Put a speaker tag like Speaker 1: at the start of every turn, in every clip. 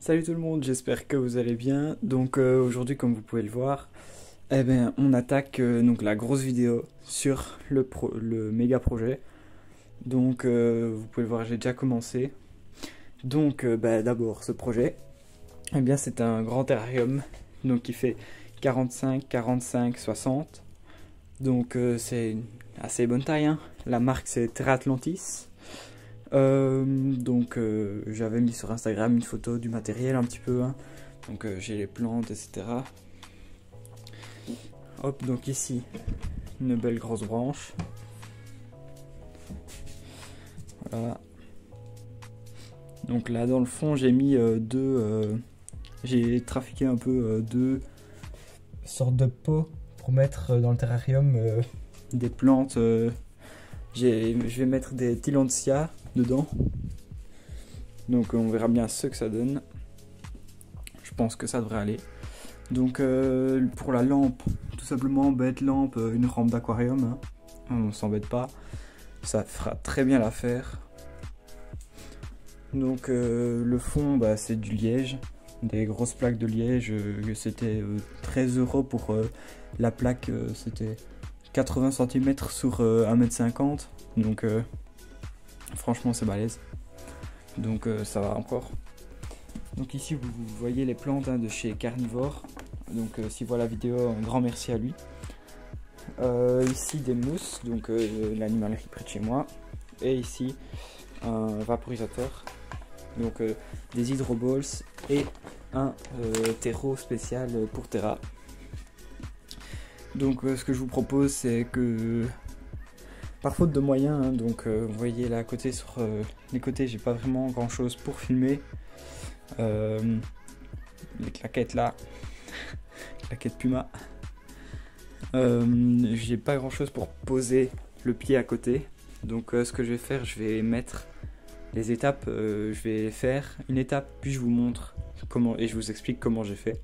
Speaker 1: Salut tout le monde, j'espère que vous allez bien. Donc aujourd'hui, comme vous pouvez le voir, on attaque donc la grosse vidéo sur le méga projet. Donc vous pouvez le voir, j'ai déjà commencé. Donc d'abord ce projet, c'est un grand terrarium donc qui fait 45, 45, 60. Donc c'est une assez bonne taille, hein. La marque c'est Terra Atlantis. J'avais mis sur Instagram une photo du matériel un petit peu, hein. Donc j'ai les plantes, etc. Hop, donc ici une belle grosse branche. Voilà. Donc là dans le fond j'ai mis j'ai trafiqué un peu deux sortes de pots pour mettre dans le terrarium des plantes. Je vais mettre des Tillandsia dedans. Donc on verra bien ce que ça donne. Je pense que ça devrait aller. Donc pour la lampe, tout simplement bête lampe, une rampe d'aquarium, hein. On s'embête pas. Ça fera très bien l'affaire. Donc le fond, c'est du liège, des grosses plaques de liège. C'était 13 € pour la plaque, c'était 80 cm sur 1,50 m. Donc franchement c'est balèze. Donc ça va encore. Donc ici vous voyez les plantes, hein, de chez Carnivore. Donc s'il voit la vidéo, un grand merci à lui. Ici des mousses, donc l'animalerie près de chez moi. Et ici un vaporisateur, donc des hydroballs et un terreau spécial pour Terra. Donc ce que je vous propose, c'est que par faute de moyens, hein, donc vous voyez là à côté, sur les côtés, j'ai pas vraiment grand chose pour filmer. Les claquettes là, claquettes Puma. J'ai pas grand chose pour poser le pied à côté. Donc ce que je vais faire, je vais mettre les étapes. Je vais faire une étape, puis je vous montre comment et je vous explique comment j'ai fait.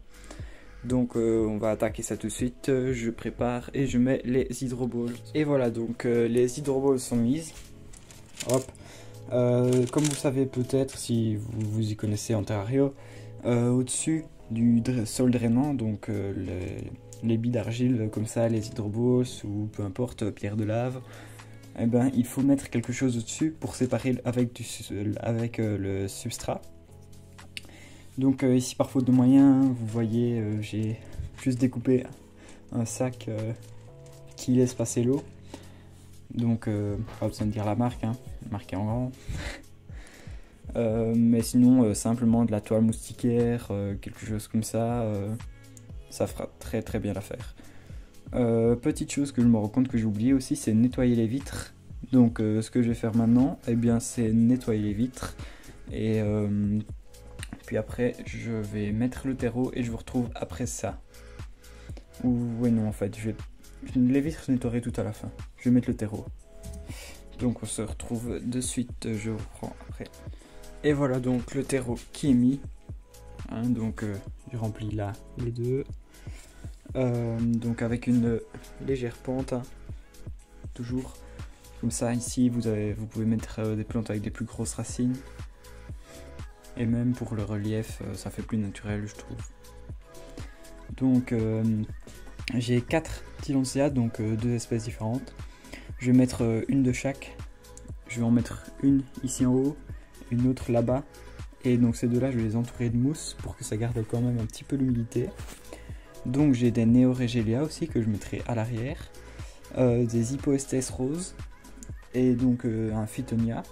Speaker 1: Donc on va attaquer ça tout de suite. Je prépare et je mets les hydroballs. Et voilà, donc les hydroballs sont mises. Hop. Comme vous savez peut-être, si vous y connaissez en terrario, au-dessus du sol drainant, donc les billes d'argile comme ça, les hydroballs ou peu importe, pierre de lave, il faut mettre quelque chose au-dessus pour séparer avec le substrat. Donc ici par faute de moyens, vous voyez, j'ai juste découpé un sac qui laisse passer l'eau. Donc pas besoin de dire la marque, hein, marqué en grand. Mais sinon simplement de la toile moustiquaire, quelque chose comme ça, ça fera très très bien l'affaire. Petite chose que je me rends compte que j'ai oublié aussi, c'est nettoyer les vitres. Donc ce que je vais faire maintenant, c'est nettoyer les vitres. Et puis après je vais mettre le terreau et je vous retrouve après ça. Ouais non, en fait les vitres je nettoierai tout à la fin. Je vais mettre le terreau. Donc on se retrouve de suite, je vous reprends après. Et voilà donc le terreau qui est mis, hein, donc je remplis là les deux. Donc avec une légère pente, hein, toujours comme ça. Ici vous pouvez mettre des plantes avec des plus grosses racines, et même pour le relief ça fait plus naturel, je trouve. Donc j'ai 4 Tillandsia, donc 2 espèces différentes. Je vais mettre une de chaque. Je vais en mettre une ici en haut, une autre là-bas, et donc ces deux là je vais les entourer de mousse pour que ça garde quand même un petit peu l'humidité. Donc j'ai des Neoregelia aussi que je mettrai à l'arrière, des Hypoestes roses, et donc un Phytonia.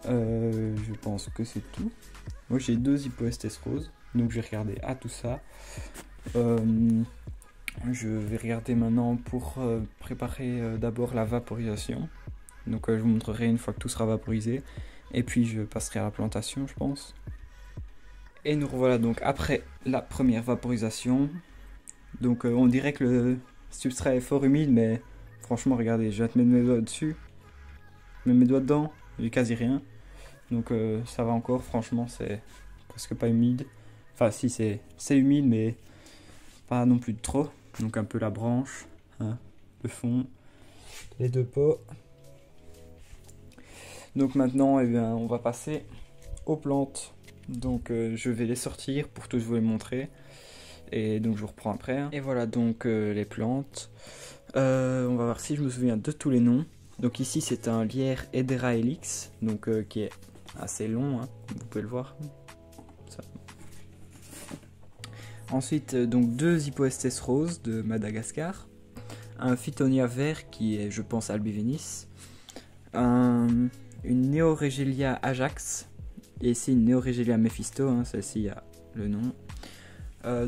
Speaker 1: Je pense que c'est tout. Moi j'ai 2 Hypoestes roses, donc je vais regarder à tout ça. Je vais regarder maintenant pour préparer d'abord la vaporisation. Donc je vous montrerai une fois que tout sera vaporisé, et puis je passerai à la plantation, je pense. Et nous revoilà donc après la première vaporisation. Donc on dirait que le substrat est fort humide, mais franchement regardez, je vais te mettre mes doigts dessus, je mets mes doigts dedans, j'ai quasi rien. Donc ça va encore, franchement c'est presque pas humide. Enfin si, c'est humide, mais pas non plus de trop. Donc un peu la branche, hein, le fond, les deux pots. Donc maintenant on va passer aux plantes. Donc je vais les sortir pour tous vous les montrer. Et donc je vous reprends après. Et voilà donc les plantes. On va voir si je me souviens de tous les noms. Donc ici c'est un lierre Hedera helix, donc qui est assez long, hein, vous pouvez le voir. Ça. Ensuite donc 2 Hypoestes roses de Madagascar, un Phytonia vert qui est je pense Albivenis, une Neoregelia ajax, et ici une Neoregelia mephisto, hein, celle-ci il y a le nom.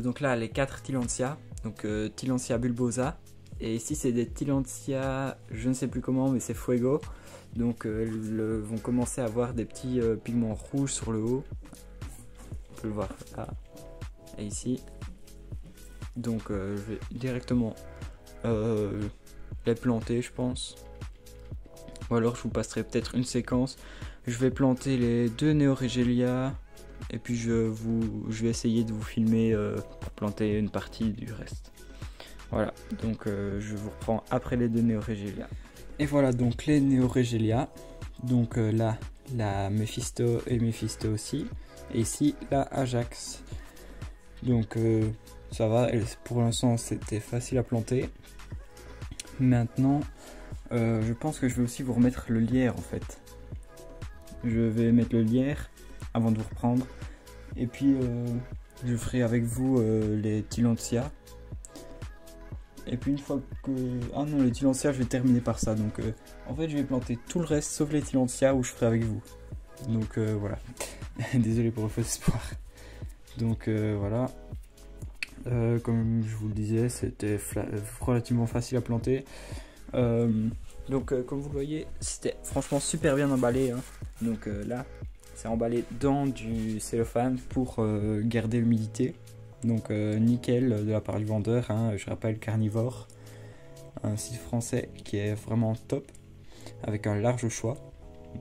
Speaker 1: Donc là les 4 Tillandsia, donc Tillandsia bulbosa. Et ici c'est des Tillandsia, je ne sais plus comment, mais c'est Fuego. Donc elles vont commencer à avoir des petits pigments rouges sur le haut. On peut le voir là. Et ici. Donc je vais directement les planter, je pense. Ou alors je vous passerai peut-être une séquence. Je vais planter les 2 Neoregelia. Et puis je vais essayer de vous filmer pour planter une partie du reste. Voilà, donc je vous reprends après les 2 Neoregelia. Et voilà donc les Neoregelia. Donc là, la Mephisto et Mephisto aussi. Et ici, la Ajax. Donc ça va, pour l'instant c'était facile à planter. Maintenant, je pense que je vais aussi vous remettre le lierre en fait. Je vais mettre le lierre avant de vous reprendre. Et puis je ferai avec vous les Tillandsia. Et puis une fois que... Ah non, les Tillandsia, je vais terminer par ça. Donc en fait, je vais planter tout le reste sauf les Tillandsia où je ferai avec vous. Donc voilà. Désolé pour le faux espoir. Donc voilà. Comme je vous le disais, c'était relativement facile à planter. Donc comme vous le voyez, c'était franchement super bien emballé. Hein. Donc là, c'est emballé dans du cellophane pour garder l'humidité. Donc nickel de la part du vendeur, hein, je rappelle Carnivore, un site français qui est vraiment top, avec un large choix,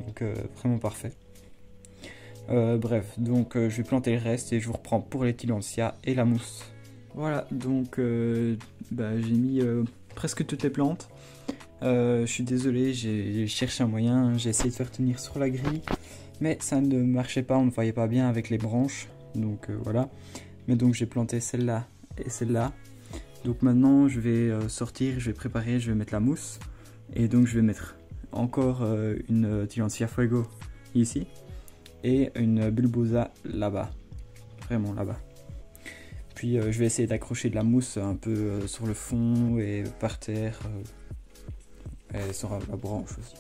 Speaker 1: donc vraiment parfait. Bref, donc je vais planter le reste et je vous reprends pour les Tillandsia et la mousse. Voilà, donc j'ai mis presque toutes les plantes. Je suis désolé, j'ai cherché un moyen, j'ai essayé de faire tenir sur la grille, mais ça ne marchait pas, on ne voyait pas bien avec les branches, donc voilà. Mais donc j'ai planté celle-là et celle-là. Donc maintenant je vais sortir, je vais préparer, je vais mettre la mousse. Et donc je vais mettre encore une Tillandsia Fuego ici. Et une Bulbosa là-bas. Vraiment là-bas. Puis je vais essayer d'accrocher de la mousse un peu sur le fond et par terre. Et sur la branche aussi.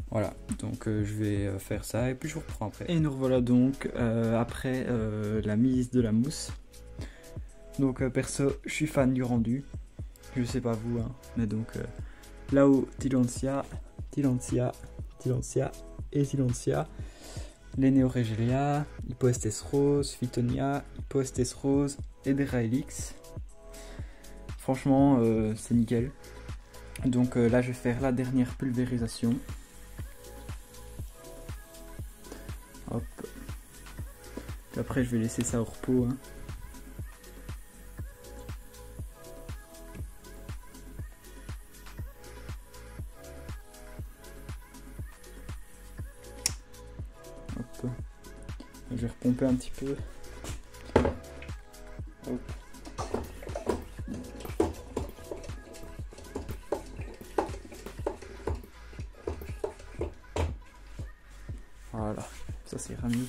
Speaker 1: Voilà, donc je vais faire ça et puis je vous reprends après. Et nous revoilà donc après la mise de la mousse. Donc perso, je suis fan du rendu. Je sais pas vous, hein, mais donc là-haut, Tillandsia, Tillandsia, Tillandsia et Tillandsia. Les Neoregelia, Hypoestes rose, Phytonia, Hypoestes rose et des Helix. Franchement, c'est nickel. Donc là, je vais faire la dernière pulvérisation. Hop. Puis après je vais laisser ça au repos. Hein. Hop. Je vais repomper un petit peu. Hop. Voilà, ça c'est mieux.